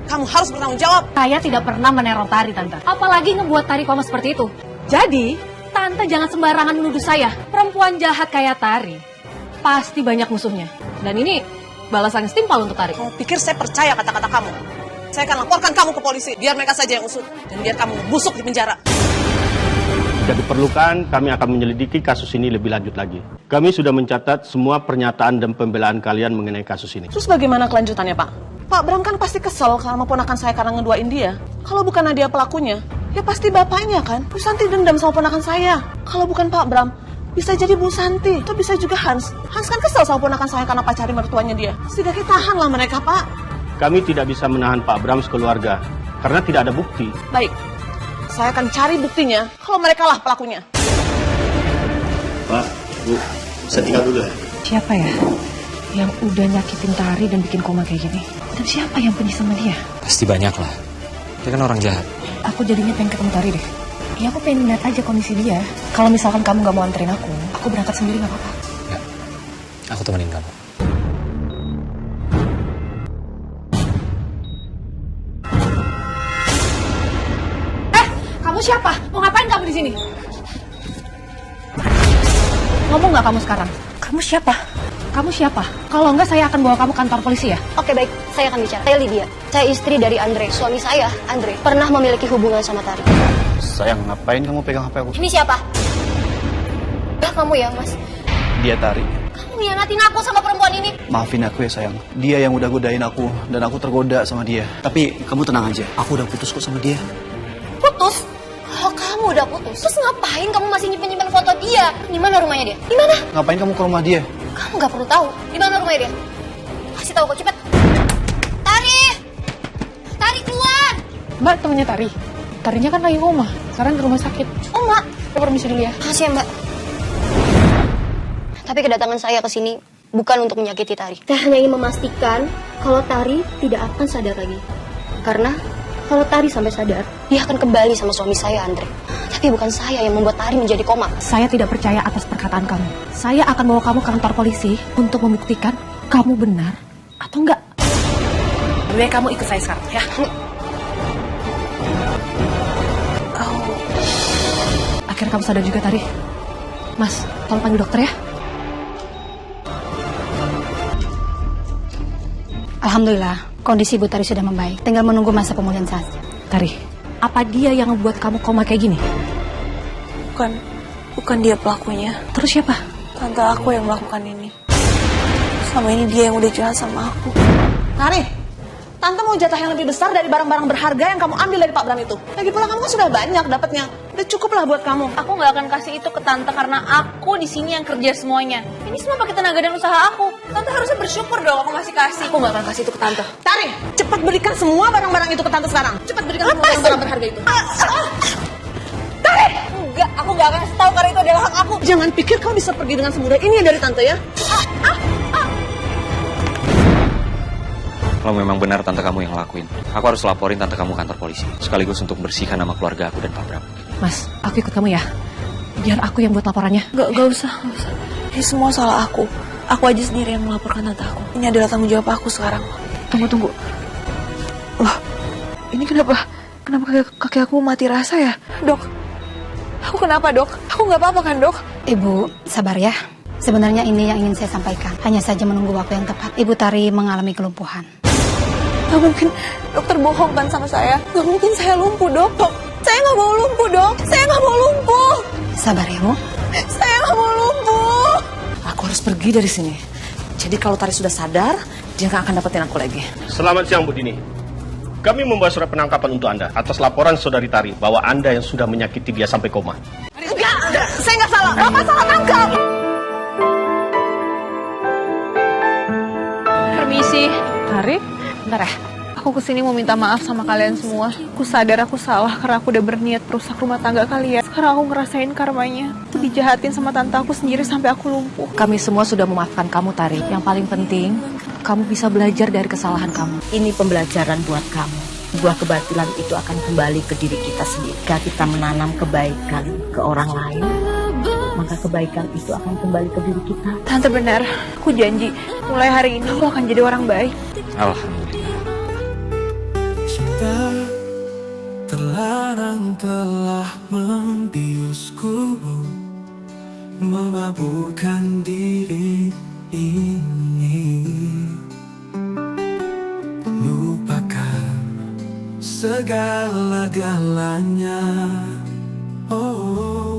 Speaker 8: Kamu harus bertanggung jawab.
Speaker 2: Saya tidak pernah meneror Tari, Tante. Apalagi ngebuat Tari koma seperti itu. Jadi, Tante jangan sembarangan menuduh saya. Perempuan jahat kayak Tari pasti banyak musuhnya. Dan ini balasan yang setimpal untuk Tari.
Speaker 8: Kamu pikir saya percaya kata-kata kamu? Saya akan laporkan kamu ke polisi. Biar mereka saja yang usut. Dan biar kamu busuk di penjara.
Speaker 11: Jika diperlukan, kami akan menyelidiki kasus ini lebih lanjut lagi. Kami sudah mencatat semua pernyataan dan pembelaan kalian mengenai kasus ini.
Speaker 8: Terus bagaimana kelanjutannya, Pak? Pak Bram kan pasti kesel sama ponakan saya karena ngeduain dia. Kalau bukan Nadia pelakunya, ya pasti bapaknya kan. Bu Santi dendam sama ponakan saya. Kalau bukan Pak Bram, bisa jadi Bu Santi. Atau bisa juga Hans. Hans kan kesel sama ponakan saya karena pacari mertuanya dia. Setidaknya tahanlah mereka, Pak.
Speaker 11: Kami tidak bisa menahan Pak Bram sekeluarga, karena tidak ada bukti.
Speaker 8: Baik, saya akan cari buktinya kalau mereka lah pelakunya.
Speaker 7: Pak, Bu, saya tinggal dulu ya.
Speaker 2: Siapa ya yang udah nyakitin Tari dan bikin koma kayak gini? Dan siapa yang benci sama dia?
Speaker 1: Pasti banyak lah. Dia kan orang jahat.
Speaker 2: Aku jadinya pengen ketemu Tari deh. Ya aku pengen lihat aja kondisi dia. Kalau misalkan kamu gak mau anterin aku berangkat sendiri gak apa-apa.
Speaker 1: Ya, aku temenin kamu.
Speaker 2: Kamu siapa? Mau ngapain kamu di sini? Ngomong nggak kamu sekarang? Kamu siapa?
Speaker 10: Kamu siapa? Kalau enggak saya akan bawa kamu kantor polisi ya.
Speaker 6: Oke baik, saya akan bicara. Saya Lydia. Saya istri dari Andre. Suami saya, Andre, pernah memiliki hubungan sama Tari.
Speaker 7: Sayang, ngapain kamu pegang HP aku?
Speaker 6: Ini siapa? Kamu ya, Mas.
Speaker 7: Dia Tari.
Speaker 6: Kamu ngianatin aku sama perempuan ini.
Speaker 7: Maafin aku ya sayang. Dia yang udah godain aku dan aku tergoda sama dia. Tapi kamu tenang aja. Aku udah putus kok sama dia.
Speaker 6: Putus? Kalau kamu udah putus, terus ngapain kamu masih nyimpen foto dia? Di mana rumahnya dia? Di mana?
Speaker 7: Ngapain kamu ke rumah dia?
Speaker 6: Kamu nggak perlu tahu. Di mana rumahnya dia? Kasih tahu kok, cepet. Tari! Tari keluar!
Speaker 9: Mbak, temennya Tari. Tarinya kan lagi koma. Sekarang ke rumah sakit.
Speaker 6: Oh, Mak.
Speaker 9: Saya permisi dulu ya.
Speaker 6: Makasih ya, Mbak. Tapi kedatangan saya ke sini bukan untuk menyakiti Tari. Saya hanya ingin memastikan kalau Tari tidak akan sadar lagi. Karena kalau Tari sampai sadar, dia akan kembali sama suami saya, Andre. Tapi bukan saya yang membuat Tari menjadi koma.
Speaker 10: Saya tidak percaya atas perkataan kamu. Saya akan bawa kamu ke kantor polisi untuk membuktikan kamu benar atau enggak. Lebih baik kamu ikut saya sekarang ya. Akhirnya kamu sadar juga, Tari. Mas, tolong panggil dokter ya. Alhamdulillah, kondisi Ibu Tari sudah membaik. Tinggal menunggu masa pemulihan saja. Tari, apa dia yang membuat kamu koma kayak gini?
Speaker 8: Bukan dia pelakunya.
Speaker 10: Terus siapa?
Speaker 8: Tante aku yang melakukan ini. Selama ini dia yang udah jahat sama aku. Tari, Tante mau jatah yang lebih besar dari barang-barang berharga yang kamu ambil dari Pak Bram itu. Lagi pula kamu kan sudah banyak dapatnya. Udah cukup lah buat kamu.
Speaker 3: Aku nggak akan kasih itu ke Tante karena aku di sini yang kerja semuanya. Ini semua pakai tenaga dan usaha aku. Tante harusnya bersyukur dong aku masih kasih.
Speaker 8: Aku nggak akan kasih itu ke Tante. Tari, cepat berikan semua barang-barang itu ke Tante sekarang. Cepat berikan semua barang-barang berharga itu. Tari!
Speaker 3: Enggak, aku nggak akan tahu karena itu adalah hak aku.
Speaker 8: Jangan pikir kamu bisa pergi dengan semudah ini dari Tante ya.
Speaker 1: Kalau memang benar tante kamu yang ngelakuin, aku harus laporin tante kamu kantor polisi. Sekaligus untuk bersihkan nama keluarga aku dan Pak Bram.
Speaker 10: Mas, aku ikut kamu ya. Biar aku yang buat laporannya.
Speaker 8: Gak usah. Ini semua salah aku. Aku aja sendiri yang melaporkan tante aku. Ini adalah tanggung jawab aku sekarang.
Speaker 9: Tunggu. Loh, ini kenapa kaki aku mati rasa ya? Dok, aku kenapa dok? Aku nggak apa-apa kan dok?
Speaker 10: Ibu, sabar ya. Sebenarnya ini yang ingin saya sampaikan. Hanya saja menunggu waktu yang tepat. Ibu Tari mengalami kelumpuhan.
Speaker 8: Gak mungkin dokter bohong kan sama saya. Gak mungkin saya lumpuh dok. Saya gak mau lumpuh dok. Saya gak mau lumpuh.
Speaker 10: Sabar ya Bu.
Speaker 8: Saya gak mau lumpuh.
Speaker 10: Aku harus pergi dari sini. Jadi kalau Tari sudah sadar, dia gak akan dapetin aku lagi.
Speaker 11: Selamat siang Bu Dini. Kami membuat surat penangkapan untuk Anda atas laporan saudari Tari bahwa Anda yang sudah menyakiti dia sampai koma.
Speaker 8: Enggak, saya gak salah. Bapak salah tangkap.
Speaker 3: Permisi.
Speaker 9: Tari?
Speaker 3: Bentar ya. Aku kesini mau minta maaf sama kalian semua. Aku sadar aku salah karena aku udah berniat merusak rumah tangga kalian. Sekarang aku ngerasain karmanya. Aku dijahatin sama tante aku sendiri sampai aku lumpuh.
Speaker 10: Kami semua sudah memaafkan kamu, Tari. Yang paling penting, kamu bisa belajar dari kesalahan kamu.
Speaker 5: Ini pembelajaran buat kamu. Sebuah kebatilan itu akan kembali ke diri kita sendiri. Jika kita menanam kebaikan ke orang lain, maka kebaikan itu akan kembali ke diri kita.
Speaker 3: Tante benar. Aku janji. Mulai hari ini aku akan jadi orang baik.
Speaker 1: Alhamdulillah.
Speaker 12: Cinta terlarang telah membiusku, memabukkan diri ini. Lupakan segala-galanya. Oh.